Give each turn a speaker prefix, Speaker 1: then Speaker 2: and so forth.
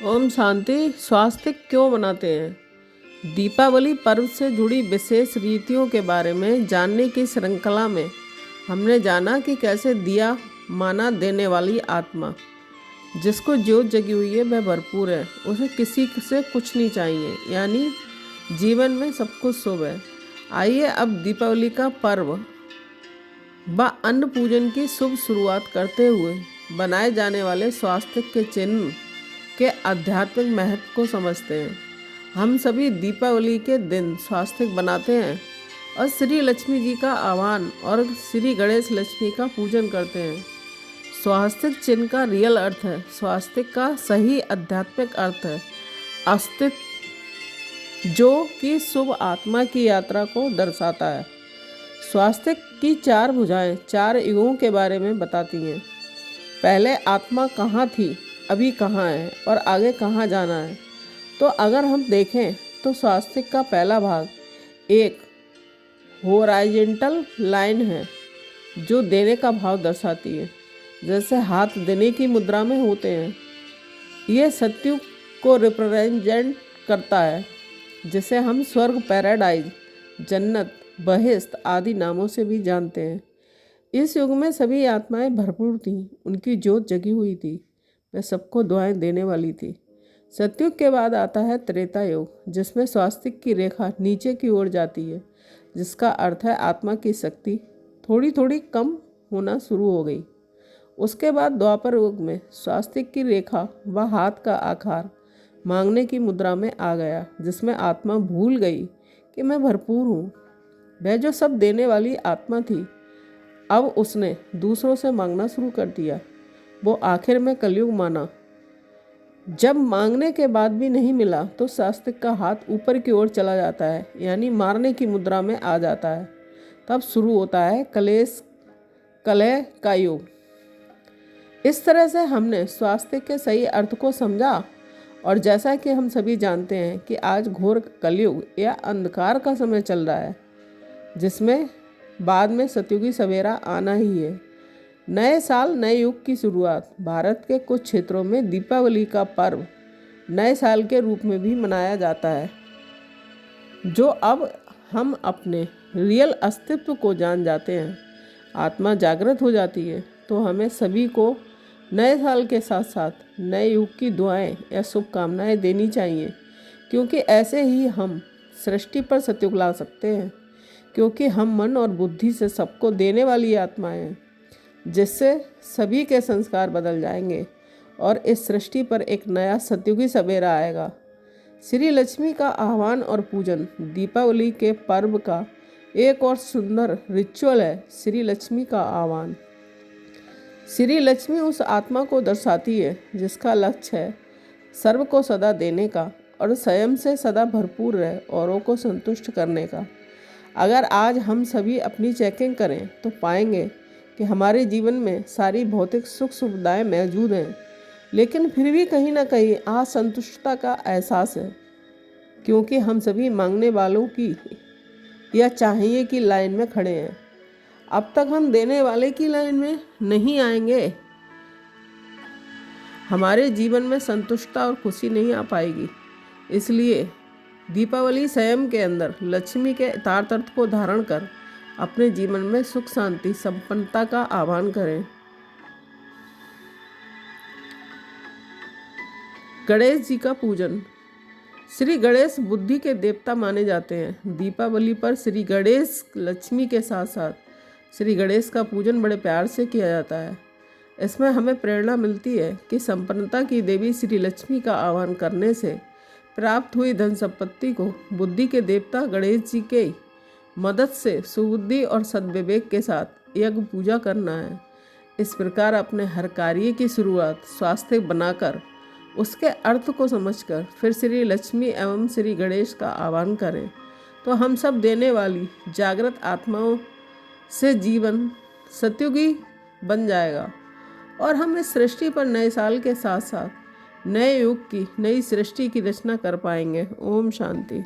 Speaker 1: ओम शांति। स्वास्तिक क्यों मनाते हैं? दीपावली पर्व से जुड़ी विशेष रीतियों के बारे में जानने की श्रृंखला में हमने जाना कि कैसे दिया माना देने वाली आत्मा, जिसको ज्योत जगी हुई है, वह भरपूर है, उसे किसी से कुछ नहीं चाहिए, यानी जीवन में सब कुछ शुभ है। आइए अब दीपावली का पर्व व अन्न पूजन की शुभ शुरुआत करते हुए बनाए जाने वाले स्वास्तिक के चिन्ह के आध्यात्मिक महत्व को समझते हैं। हम सभी दीपावली के दिन स्वास्तिक बनाते हैं और श्री लक्ष्मी जी का आह्वान और श्री गणेश लक्ष्मी का पूजन करते हैं। स्वास्तिक चिन्ह का रियल अर्थ है, स्वास्तिक का सही आध्यात्मिक अर्थ है अस्तित्व, जो कि शुभ आत्मा की यात्रा को दर्शाता है। स्वास्तिक की 4 भुजाएं 4 युगों के बारे में बताती हैं। पहले आत्मा कहाँ थी, अभी कहाँ है और आगे कहाँ जाना है। तो अगर हम देखें तो स्वास्तिक का पहला भाग एक होराइजेंटल लाइन है जो देने का भाव दर्शाती है, जैसे हाथ देने की मुद्रा में होते हैं। ये सत्युग को रिप्रेजेंट करता है, जिसे हम स्वर्ग, पैराडाइज, जन्नत, बहिश्त आदि नामों से भी जानते हैं। इस युग में सभी आत्माएं भरपूर थीं, उनकी ज्योत जगी हुई थी, वह सबको दुआएं देने वाली थी। सतयुग के बाद आता है त्रेता युग, जिसमें स्वास्तिक की रेखा नीचे की ओर जाती है, जिसका अर्थ है आत्मा की शक्ति थोड़ी थोड़ी कम होना शुरू हो गई। उसके बाद द्वापर युग में स्वास्तिक की रेखा व हाथ का आकार मांगने की मुद्रा में आ गया, जिसमें आत्मा भूल गई कि मैं भरपूर हूँ। वह जो सब देने वाली आत्मा थी, अब उसने दूसरों से मांगना शुरू कर दिया। वो आखिर में कलयुग माना। जब मांगने के बाद भी नहीं मिला तो स्वास्तिक का हाथ ऊपर की ओर चला जाता है, यानी मारने की मुद्रा में आ जाता है। तब शुरू होता है कलह का युग। इस तरह से हमने स्वास्तिक के सही अर्थ को समझा, और जैसा कि हम सभी जानते हैं कि आज घोर कलयुग या अंधकार का समय चल रहा है, जिसमें बाद में सतयुगी सवेरा आना ही है। नए साल, नए युग की शुरुआत। भारत के कुछ क्षेत्रों में दीपावली का पर्व नए साल के रूप में भी मनाया जाता है। जो अब हम अपने रियल अस्तित्व को जान जाते हैं, आत्मा जागृत हो जाती है, तो हमें सभी को नए साल के साथ साथ नए युग की दुआएं या शुभकामनाएं देनी चाहिए, क्योंकि ऐसे ही हम सृष्टि पर सतयुग ला सकते हैं, क्योंकि हम मन और बुद्धि से सबको देने वाली आत्माएं हैं, जिससे सभी के संस्कार बदल जाएंगे और इस सृष्टि पर एक नया सतयुगी सवेरा आएगा। श्री लक्ष्मी का आह्वान और पूजन दीपावली के पर्व का एक और सुंदर रिचुअल है। श्री लक्ष्मी का आह्वान। श्री लक्ष्मी उस आत्मा को दर्शाती है जिसका लक्ष्य है सर्व को सदा देने का और स्वयं से सदा भरपूर रहे औरों को संतुष्ट करने का। अगर आज हम सभी अपनी चेकिंग करें तो पाएंगे कि हमारे जीवन में सारी भौतिक सुख सुविधाएं मौजूद हैं, लेकिन फिर भी कहीं ना कहीं असंतुष्टता का एहसास है, क्योंकि हम सभी मांगने वालों की या चाहिए की लाइन में खड़े हैं। अब तक हम देने वाले की लाइन में नहीं आएंगे, हमारे जीवन में संतुष्टता और खुशी नहीं आ पाएगी। इसलिए दीपावली स्वयं के अंदर लक्ष्मी के यथार्थ अर्थ को धारण कर अपने जीवन में सुख, शांति, संपन्नता का आह्वान करें। गणेश जी का पूजन। श्री गणेश बुद्धि के देवता माने जाते हैं। दीपावली पर श्री गणेश लक्ष्मी के साथ साथ श्री गणेश का पूजन बड़े प्यार से किया जाता है। इसमें हमें प्रेरणा मिलती है कि संपन्नता की देवी श्री लक्ष्मी का आह्वान करने से प्राप्त हुई धन संपत्ति को बुद्धि के देवता गणेश जी के मदद से सुबुद्धि और सद्विवेक के साथ यज्ञ पूजा करना है। इस प्रकार अपने हर कार्य की शुरुआत स्वास्तिक बनाकर उसके अर्थ को समझकर फिर श्री लक्ष्मी एवं श्री गणेश का आह्वान करें, तो हम सब देने वाली जागृत आत्माओं से जीवन सतयुगी बन जाएगा और हम इस सृष्टि पर नए साल के साथ साथ नए युग की, नई सृष्टि की रचना कर पाएंगे। ओम शांति।